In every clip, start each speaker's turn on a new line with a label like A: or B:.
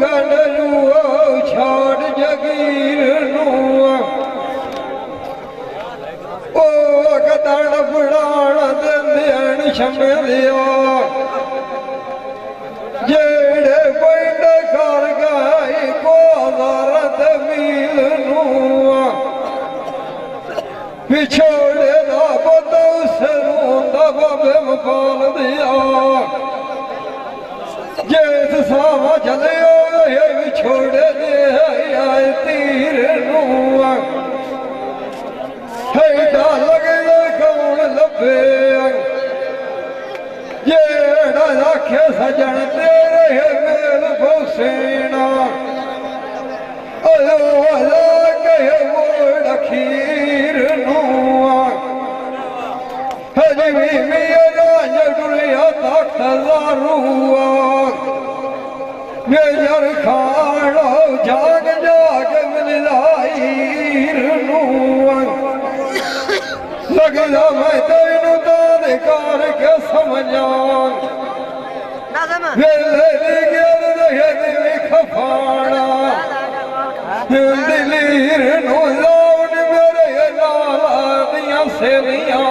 A: glue ਛਾੜ ਜਗੀਰ ਨੂੰ ਉਹ ਕਦੜ ਫੜਾਣ ਦਿੰਦੇ ਛੰਮੇ ਲਿਆ ਜਿਹੜੇ ਪਿੰਡ ਕਰ ਗਏ ਕੋਜ਼ਰਤ ਮੀਲ ਨੂੰ ਵਿਛੋੜੇ ਦਾ ਬਦੋ ਸਰੋਂ ਬਾਬੇ ਮਪਾਲ ਦਿਆ ਜਿਸ ਸਾਵਾ ਚਲਿਓ ਇਹ ਵਿਛੋੜੇ ਦੇ ਆਏ ਤੀਰ ਨੂੰ ਹੈਡਾ ਲਗੇ ਕੌਣ ਲੱਭੇ ਜਿਹੜਾ ਆਖੇ ਸਜਣ ਤੇਰੇ ਮੇਲ ਫੋਸੇਣਾ ਓਏ ਓਏ ਕਹੇ ਮੋੜ ਅਖੀਰ ਨੂੰ ਹਜੇ ਵੀ ਮੇਰਾ ਜੜਿਆ ਤਖਤ ਜ਼ਾਰੂਆ ਮੇਜਰ ਖਾਣੋ ਜਾਗ ਜਾਗ ਮਿਲਾਈਰ ਨੂੰ ਲੱਗਦਾ ਮੈਂ ਤੈਨੂੰ ਤਾਂ ਦੇ ਕਰਕੇ ਸਮਝਾਂ ਵੇਲੇ ਦੀ ਗਿਲ ਰਹੇ ਦੀ ਖਫਾਣਾ ਦਿਲੀਰ ਨੂੰ ਲਾਉਣ ਮੇਰੇ ਨਾਲ ਦੀਆਂ ਸੇਲੀਆਂ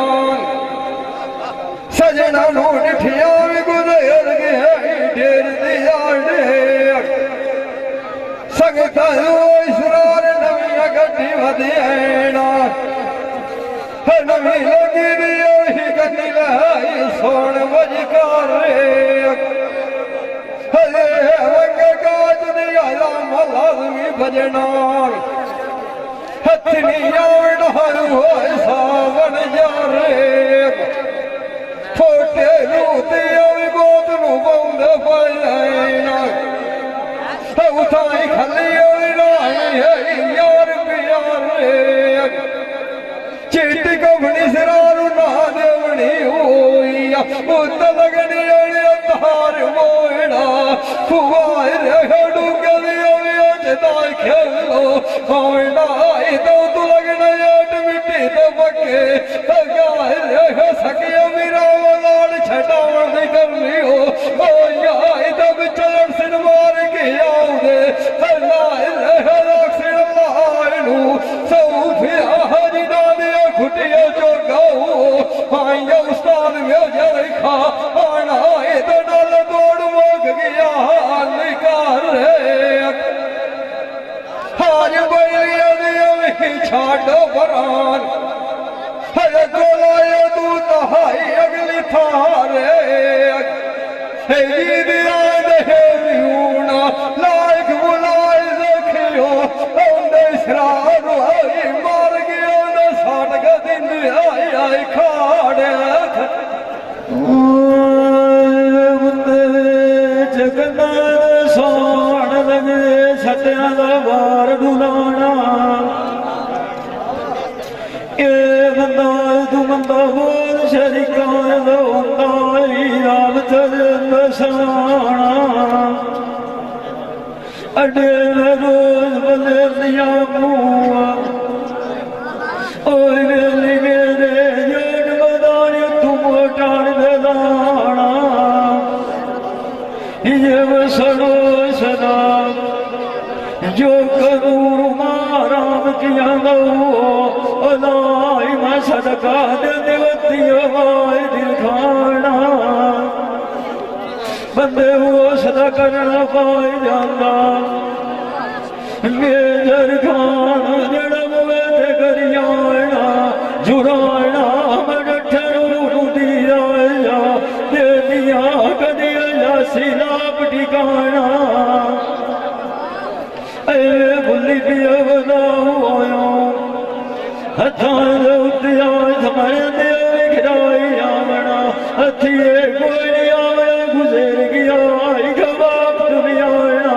A: ਸਜਣਾ ਨੂੰ ਡਿਠਿਆ ਵੀ ਗੁਜ਼ਰ ਗਿਆ ਢੇਰ ਦੀ ਆੜੇ ਸੰਗਤਾਂ ਨੂੰ ਇਸਰਾਰ ਨਵੀਂ ਗੱਡੀ ਵਧਿਆਣਾ ਨਵੀਂ ਲੱਗੀ ਦੀ ਉਹੀ ਗੱਡੀ ਲਾਈ ਸੋਣ ਵਜਕਾਰ ਹਲੇ ਰੰਗ ਕਾਜ ਦੀ ਆਲਾਮ ਲਾਜ਼ਮੀ ਭਜਣਾ ਹੱਥ ਨਹੀਂ ਆਉਣ ਹਰ ਹੋਏ ਸਾਵਣ ਜਾਰੇ ਛੋਟੇ ਨੂੰ ਤੇ ਵੀ ਗੋਦ ਨੂੰ ਬੰਦ ਪਈਣਾ ਉਠਾਈ ਖੱਲੀ ਹੋਈ ਰਾਣੀ ਹੈ ਯਾਰ ਪਿਆਰੇ ਚਿੱਟ ਕਵਣੀ ਸਰਾਰੂ ਨਾ ਦੇਵਣੀ ਹੋਈ ਉੱਤ ਲਗਣੀ ਵਾਲੀ ਤਾਰ ਮੋਇਣਾ ਫੁਵਾਰ ਹੜੂਗੇ ਵੀ ਅਜਦਾ ਖੇਲੋ ਹੋਇਣਾ ਇਦੋਂ ਤੂੰ ਲਗਣਾ ਯਾਟ ਮਿੱਟੀ ਤੇ ਬੱਕੇ ਅਗਾਹ ਸਕਿਆ ਮੇਰਾ ਲਾਲ ਛਡਾਉਣ ਦੀ ਕਰਨੀ ਹੋ ਯਾ ਇਦੋਂ ਵਿਚਲਣ ਸਿਰ ਮਾਰ ਕੇ ਆਉਦੇ ਹਲਾ ਰਖਸਣ ਲਾਲ ਨੂੰ ਸੌਫਿਆ ਹਰੀ ਦਾਦਿਆ ਖੁੱਟਿਆ ਜੋ ਗਾਉ ਆਇਆ ਉਸਤਾਦ ਮੇਜਰ ਖਾ ਆਣਾ ਇਦੋਂ ਨਾਲ ਦੌੜ ਮੁੱਕ ਗਿਆ ਨਿਕਾਰ ਹਾਜ ਬਈਆ ਦੀ ਛਾੜੋ ਬਰਾਨ ਹਰੇ ਕੋਲਾਇਆ ਤੂੰ ਤਹਾਈ ਅਗਲੀ ਥਾਰੇ ਹੇਰੀ ਦੀ ਆਦੇ ਹੂਣਾ ਲਾਇਕ ਬੁਲਾਏ ਦੇਖਿਓ ਉਹਦੇ ਇਸਰਾਰ ਹੋਈ ਮਾਰ ਗਿਆ ਉਹਦਾ ਸਾਟ ਕੇ ਦਿੰਦੇ ਆਈ ਖਾੜੇ ਬੰਦੇ ਜਗਨਾ ਸੋਣ ਲਗੇ ਛੱਟਿਆਂ ਦਾ ਵਾਰ ਡੁਲਾਣਾ ਇਹ ਬੰਦਾ ਤੂੰ ਬੰਦਾ ਹੋਰ ਸ਼ਰੀਕਾਂ ਦਾ ਹੁੰਦਾ ਰਾਮ ਤੇਰੇ ਬਸਾਣਾ ਅੱਡੇ ਰੋਜ਼ ਬਲੇ ਦੀਆਂ ਮੂਆ ਓਏ ਵੇਲੀ ਮੇਰੇ ਜੋੜ ਮਦਾਨ ਤੂੰ ਮੋਟਾਣ ਦੇ ਦਾਣਾ ਇਹ ਵਸੜੋ ਸਦਾ ਜੋ ਕਰੂ ਮਾਰਾਮ ਕੀਆਂ ਦਉ ਅਲਾਈ ਮੈਂ ਸਦਕਾ ਦੇ ਦੇਵਤੀ ਹੋਏ ਦਿਲ ਖਾਣਾ ਬੰਦੇ ਉਹ ਸਦਾ ਕਰਨਾ ਪਾਈ ਜਾਂਦਾ ਮੇਜਰ ਖਾਨ ਜਿਹੜਾ ਮੂਹੇ ਤੇ ਕਰਿਆਣਾ ਜੁਰਾਣਾ ਮਨਠਰੂ ਨੂੰ ਦਿਆ ਦੇ ਦੀਆਂ ਕਦੀ ਲਾਸੀ ਨਾਪ ਟਿਕਾਣਾ ਏ ਬੁੱਲੀ ਪਿਆ ਬਣਾਉਆ ਹੱਥਾਂ ਦੇ ਉੱਤੇ ਸਮਰਦੇ ਖਿਰਾਈ ਆਵਣਾ ਹੱਥੀਏ ਕੋਈ ਨਹੀਂ ਆਵਣਾ ਗੁਜ਼ਰ ਗਿਆ ਗਵਾਪ ਦੁਨੀਆਣਾ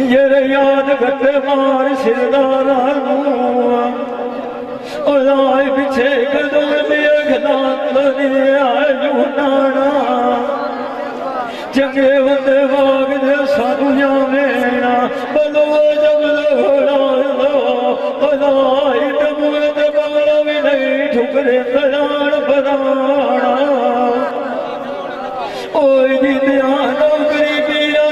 A: ਜਿਹੜੇ ਯਾਦ ਗੱਤੇ ਮਾਰ ਸਿਰਦਾਰਾਂ ਨੂੰ ਉਲਾਏ ਪਿੱਛੇ ਕਦੋਂ ਦੀ ਅਖਦਾਤ ਨਹੀਂ ਆਇਓ ਨਾਣਾ ਚੰਗੇ ਹੁੰਦੇ ਵਾਗ ਦੇ ਸਾਨੂੰ ਜਾਵੇਣਾ ਬਲੋ ਜਬਲੋ ਅਲਾਈ ਤਬੂਏ ਤੇ ਬਗਲਾ ਵੀ ਨਹੀਂ ਠੁਕਰੇ ਤਲਾਣ ਬਰਾਣਾ ਓਏ ਦੀ ਧਿਆਨ ਨੌਕਰੀ ਕੀਆ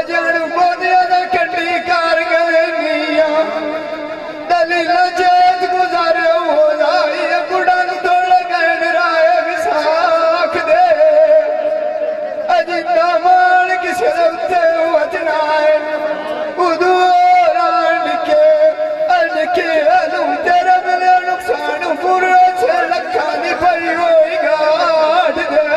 B: सजन बोलिया दा कंडी कार गलिया दलील चेत गुजारे हो जाई गुड़न तोड़ गैन राय विसाख दे अजिता मान किसे रवते वचनाए उदू अनके अनु तेरे मिले नुकसान पूरा से लखा दी पई होई गाड़ दे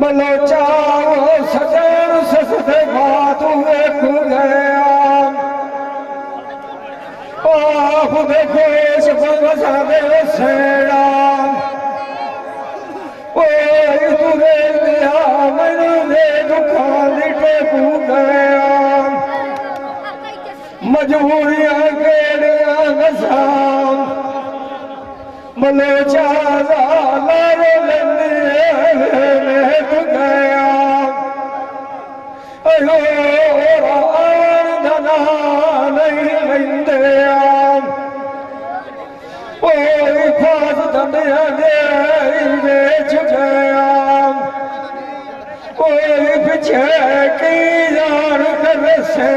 A: मलोचाओ सजन ससते बात एक गया आप देखो इस बंगसा दे सेड़ा ओए तू दे दिया मैंने दे दुखा लिटे पू गया मजबूरियां केड़ियां नसां मलोचा लारो लंदे तू गया अयो धना नहीं लेंदे ओए फास धंधिया दे बेच गया ओए पिछे की जान कर से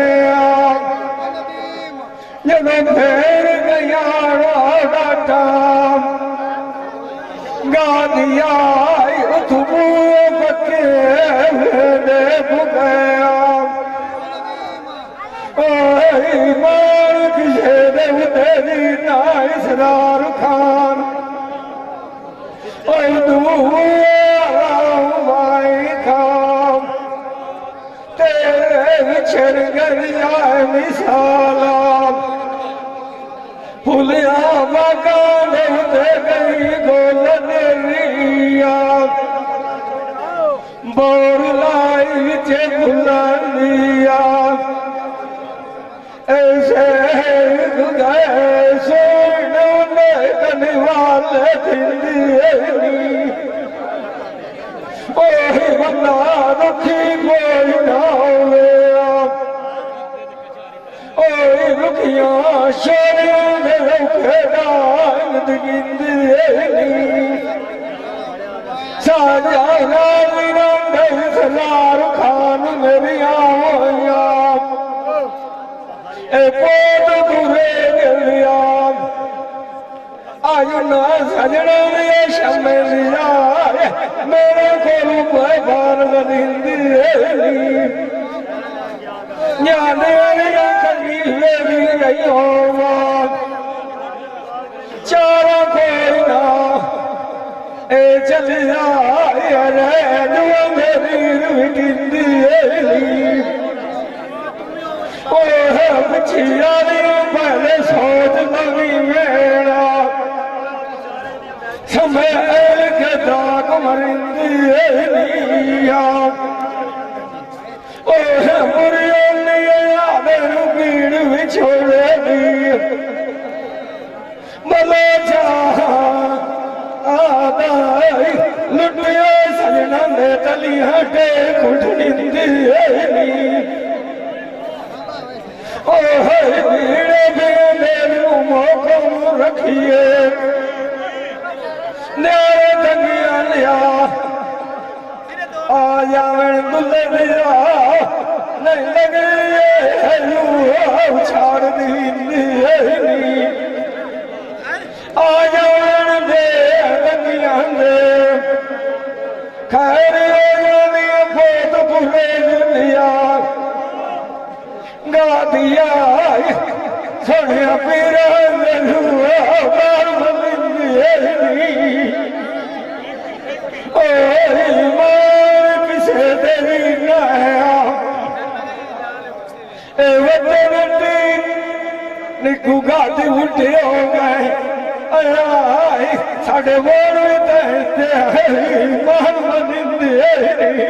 A: जब फेर गया डाटा गादिया उठबू बके देख गया ओए मार किसे देव तेरी ना इसरार खान ओए भाई खाम तेरे बिछड़ गया मिसाला फुलिया मकान दे गई गोलन रिया बोर लाई विचे फुलानिया ऐसे गए सोने कनवाल थिंदी ओह बंदा दुखी कोई ना होवे ओए रुखियां शोरियां दे रुखेड़ा गिंदी साजा रानी रंग सलार खान मेरिया होया ए पोत बुरे गलिया आयु ना सजना ने शमे लिया मेरे को बार गंदी न्याने कली मेरी गई होवा चारा कोई ना ए चलिया रे दुआ मेरी गिंदी ओह पिछिया पहले सोच नवी मेरा समय के दाग मरिंदी ओह मुरियों मेरू पीड़ बिछोड़ेगी मलोचा आदाई लुटिया सजना ने तली हटे कुटनिंदी ओह भीड़े भी मेरू मोको रखिए न्यारे दंगिया लिया आ जावन दुल्ले लिया नहीं लगे छाड़ दी आ जान दे दंगिया दे खैर पोत बुरे लिया गा दिया सोनिया पीरा मार किसे तेरी नया निकू गादी उठे हो गए साढ़े बोर मान मंदिर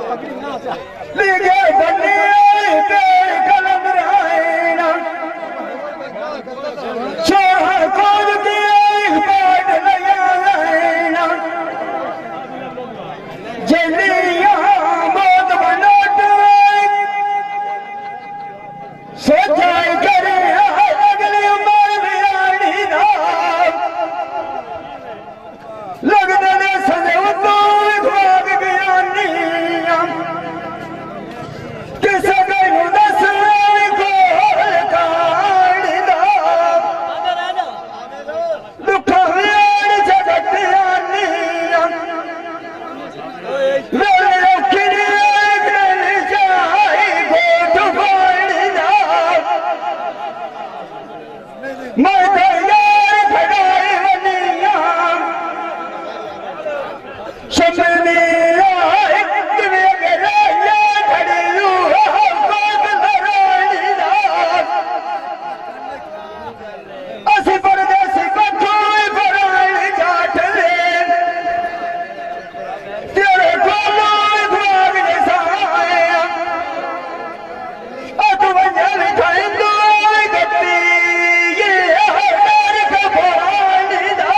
C: लिखे बन्नी तेरी कलम रायना शाह खोज की बाट लगाना जलिया मौत बनट सोचाई करे अगली उम्र बिरानी दा लगदे ने सजे उतो ख्वाब बयानियां किसे मैनू दस कोल काढ़ दा दुखा वेड़ जगतियानियां वेले रखनी गल जाई गोट फाड़ दा मैं ते यार खड़ाई वनियां शमनी एक वे गराया खड़ियो कोट लरानी दा असी परदेसी कोठों फराई जाट ले तेरे कोलों भाग ने साया अत वंजल खाइंदो गत्ती ये हर कबानी दा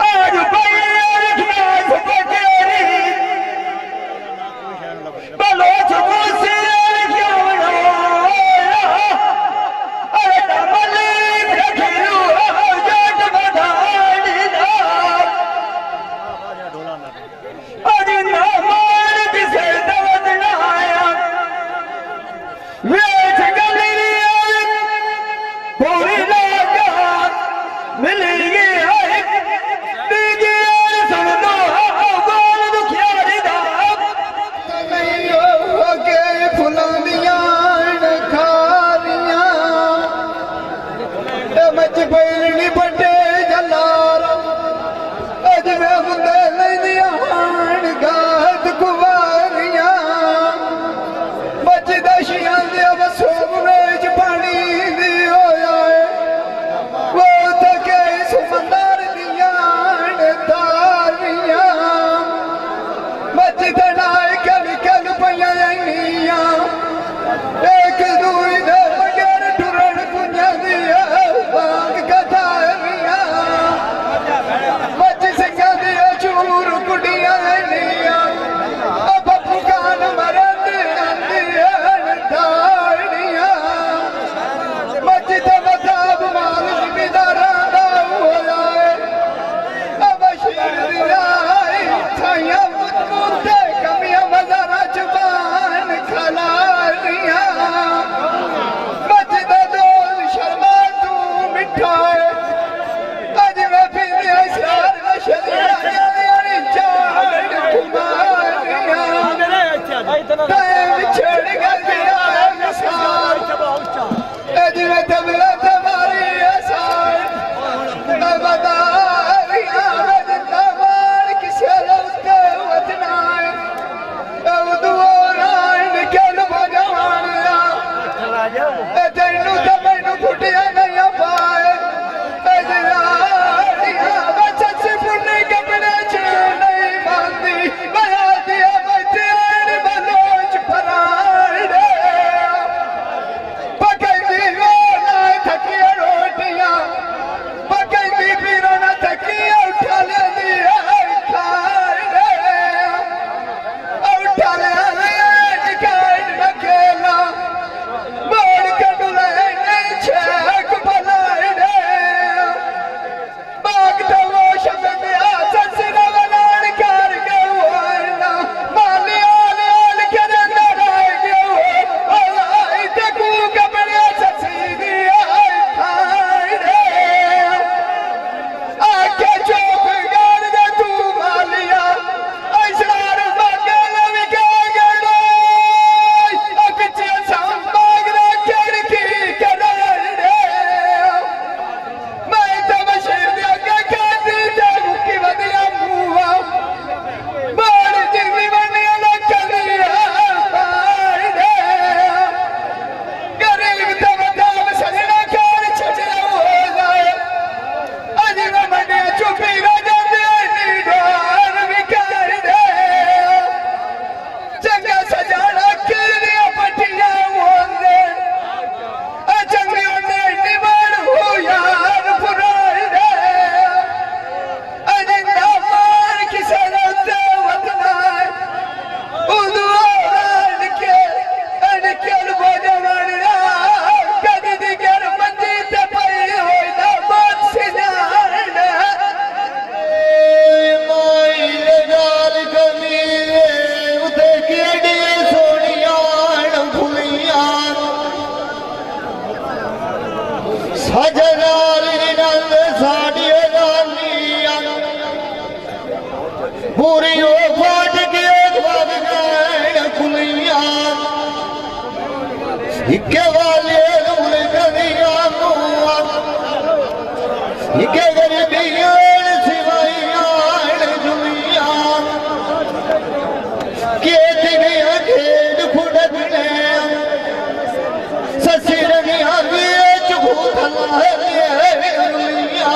C: आज पैर खियास पकेरी बलोच मुझसे क्या बनाया अरे डमली रखियो जट बधानी दा आज ना मान किसे दवत नाया वेच गली पूरी लागा मिली गई बीगी सुन दो गोल दुखियारी दा
B: नहीं हो के फुलां दियां खारियां मच पैलनी बड़े जलारा अज में हुंदे लैंदियां हाण गात कुवारियां मच दशियां दे वसोम वेच पानी दी होया वो तके समंदर दियां तारियां मच तनाए कल कल पइयां जानियां एक दूई दे बगैर टुरन कुंजां दिया बाग कथारियां मच सिंगां दिया चूर कुड़ियां जानियां अब पुकान मरद आंदियां तारियां मच ते मताब माल जिमीदारां दा होया अब शीर दिया थाइयां मुत्ते कमियां मज़ारा जुबान खलारियां मच दा दोल शर्मा तू मिठा अज मैं पींदी इसरार नशरियां चाड़ कुमारियां ताए बिछड़ गया मिसाल अज मैं तबला तमारी असार बदारियां बजता मार किसे लौटे वतनाए उदवारान कल भगवानिया तैनू तो मैनू फुटिया नहीं पाए अजराड़ियां बचत पुन्ने कपड़े च नहीं बांधी बया दिया बचन बलोच
C: इके वाले रूल करिया मुआ इके गरीबियां सिवाइयां दुनिया के दिनिया खेड फुड़ने ससिरनिया वेच भूखला दुनिया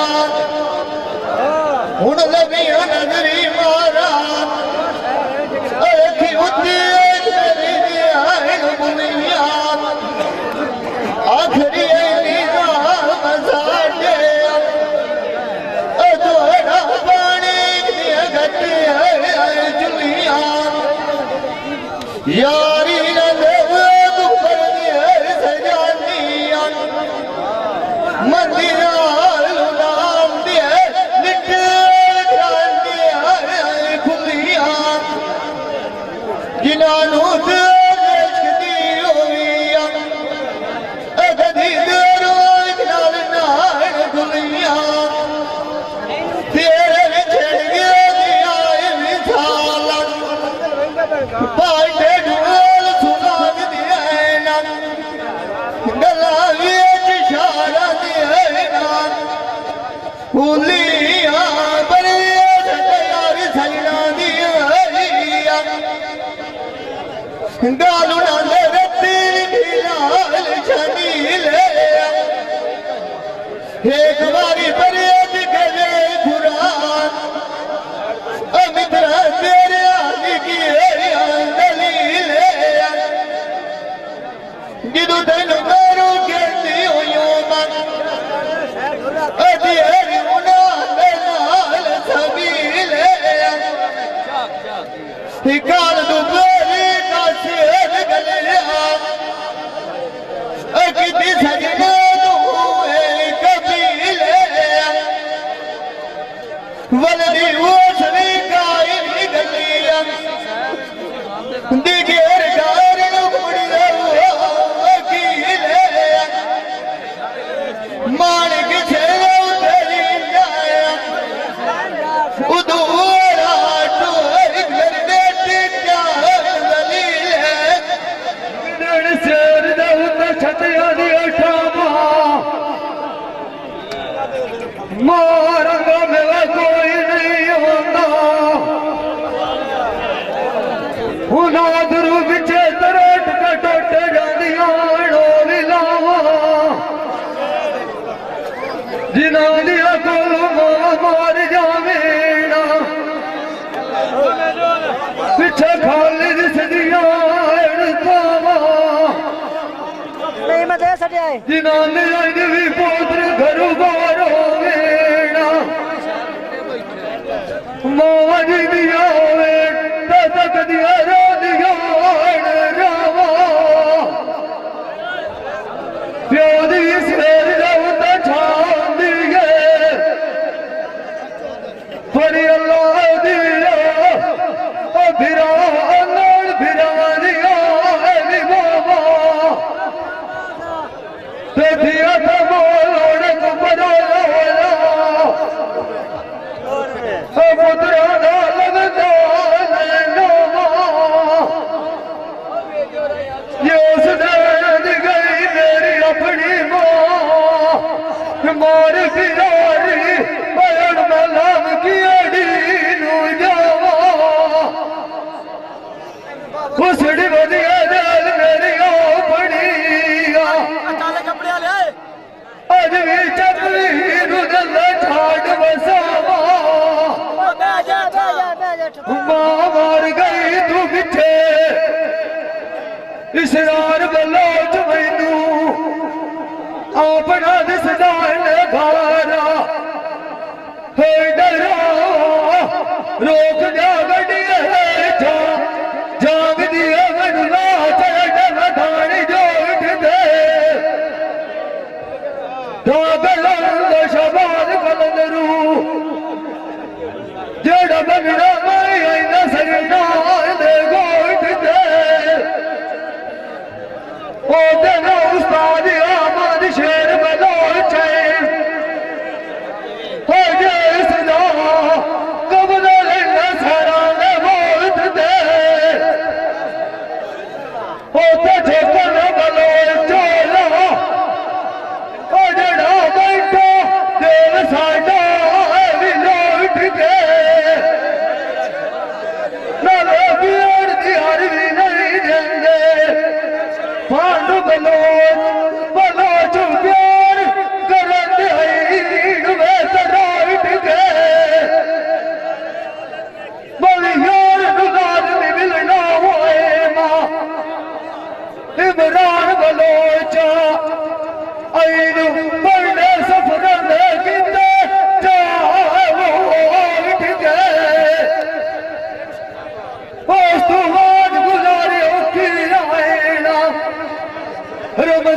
C: हुन लबिया नजरी मारा अखी उती दुनिया आखरी निगाह साडे अधोड़ा पानी दिया गति जुलिया यारी न देव पर सजानिया मंदिरा नाम दिए निकल क्रांतिया खुलिया जिन्हों गालू रत्ती लाल शमील एक बारी बरियत गले कुरान अमित्रा तेरे आदि की दलील जिदू तेन मारू कहती हो मन अधेरी नाल सबील काल दुबेरी कितनी सजना कबीले वलदी उसरी काई गलिया दिगेर कारण मुड़िया अकीले माणिक छेड़ा उतरी जाया उदूरा टोर घर देती क्या दलील शेर छतिया मारंगा मेरा कोई नहीं होता उनादरू बिचे तरट कटोट जानिया डोली लावा जिना दिया को मार जावेना पिछे खाली दिसदिया जिन्होंने भी पुत्र घरू बारो वेना मौज दिया तक दिया रो दिया रावा प्यो दी शेर रौता छान दिए फरी अल्लाह दिया भिरा अल्लाह भिरा दिया बाबा दिया था बोलोड़ को बदलो पुत्रा लगता ये उस दर्द गई मेरी अपनी माँ मार बिरारी बयान मलाम की अड़ी नू जावा उसड़ी बदिया दिल मेरी अपनी अज भी चपली रुदल ठाट बसावा मां मार गई तू पिछे इसरार बलोच मैनू अपना दिसदान घारा है डरा रोक जा गड्डिया जा जाग दिया मैनू ला चढ़ ठाणी जो उठ दे शबाद कलंदरू जेड़ा बगड़ा माई न सरना दे गोट दे ओ देना उस्ताद आमद शेर बलोच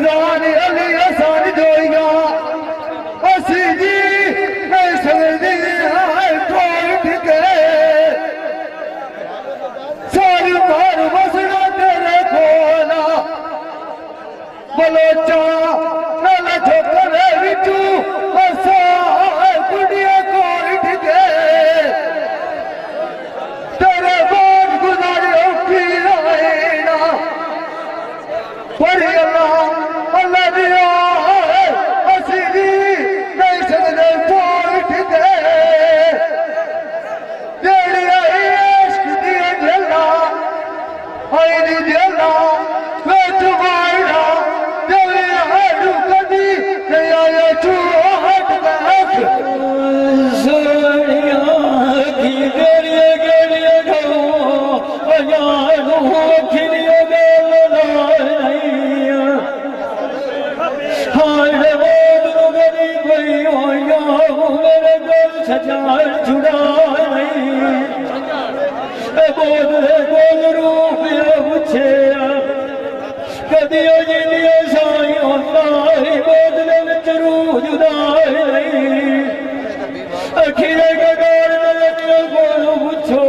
C: गुजारी अली आसान जोईगा असी जी नहीं सकती कोट के सारी मार बसना तेरे कोला बलोचा नल ठोकरे विचू असा कुड़िया कोट के तेरे बात गुजारी औखी रहना पर अल्लाह अल्लाह दिया असी भी नहीं सकते कोट के तेरी इश्क दिया जला आई दी जला वे तुम्हारा तेरी हाडू कदी नहीं आया तू हट बैठ सोनिया की गेलिए गेलिए गो अजानू खिलिए गेल नहीं हाय वो गरी कोई होया मेरे दिल सजान छुड़ा नहीं बोल रूप पूछे कदी जिंदगी साई होंदा बोदले विच रूह जुदा नहीं अखिरे गगार नलतियों कोलों पूछो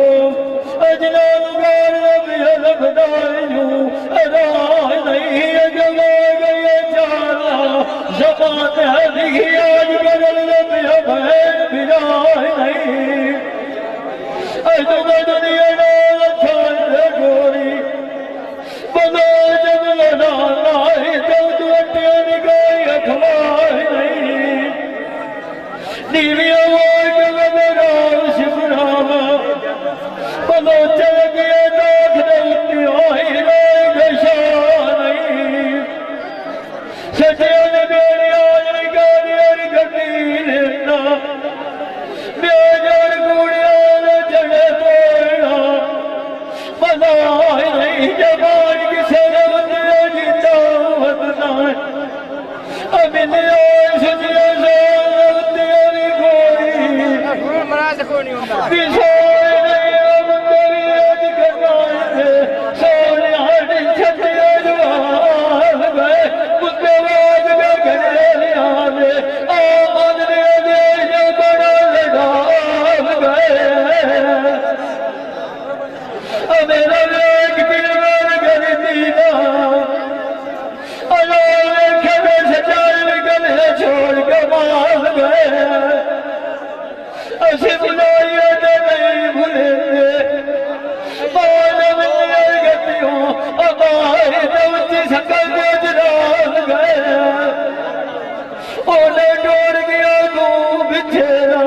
C: अजनाब गार नबिया लबदायूं अदाय नहीं अजवा गए चारा जबान है दिखी आज बदल नबिया बहन बिराय नहीं अजवा दुनिया नाल छाड़ गोरी बनो जब लड़ाई तब दुअटिया निगाही अखबार नहीं नीलिया वार जब मेरा शिवरामा बनो चल गया दाख दौती आई गशा नहीं सचिया ने मेरी आज निगाही गड्डी लेना बेजार गुड़िया ने जड़े तोड़ना बनाए नहीं जबान किसे रबते जीता वतना अमिन सचिया से रबते अली कोई किसोए नहीं अब तेरी आज करवाए सोने हाडी छतिया जवान गए मुद्दे वाद में घरे लिया दे आमद दे जो बड़ा लगा गए मेरा लेक बिलवर कर दीना अलोले खेमे सचार गले छोड़ के मार गए असी बुलाइए तो नहीं भूलेंगे मान मिलने गतियों हमारे दौती सकल को जराल गए ओले डोर गया तू बिछेरा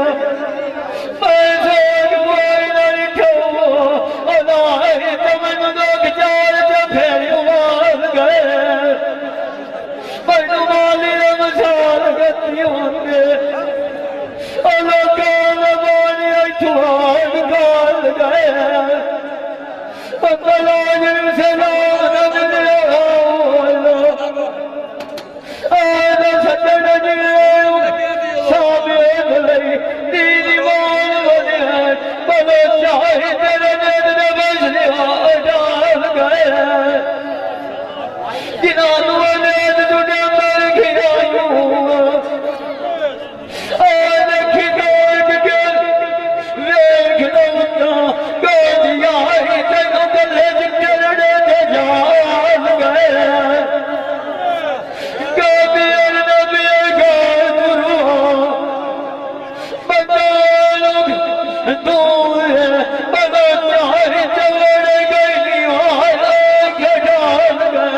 C: दो